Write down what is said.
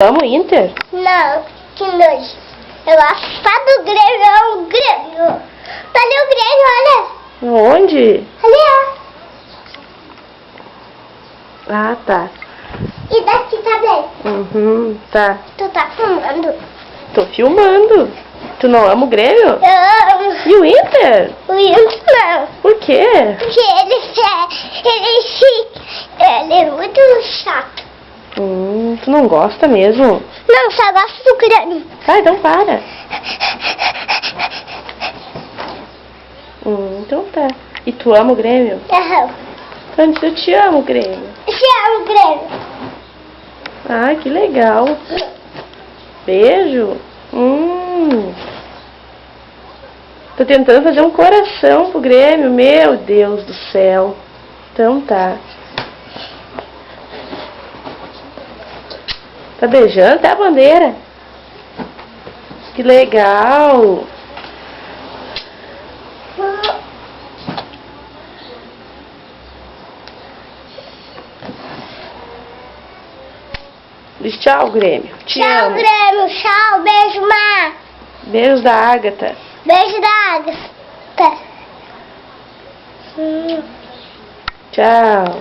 Vamos, Inter? Não, que nojo. Eu gosto só do Grêmio, é o Grêmio. Tá ali o Grêmio, olha. Onde? Ali, ó. Ah, tá. E daqui também. Tá. Tu tá filmando? Tô filmando. Tu não ama o Grêmio? Eu amo. E o Inter? O Wilson não. Por quê? Porque ele é muito chato. Tu não gosta mesmo? Não, só gosto do Grêmio. Tá, então para. Então tá. E tu ama o Grêmio? Aham. Antes eu te amo, Grêmio. Você ama o Grêmio? Ai, que legal. Beijo. Tô tentando fazer um coração pro Grêmio. Meu Deus do céu. Então tá. Tá beijando até a bandeira. Que legal. Diz tchau, Grêmio. Te Tchau, amo. Grêmio. Tchau. Beijo, Má. Beijos da Ágata. Beijo da Agatha. Tchau.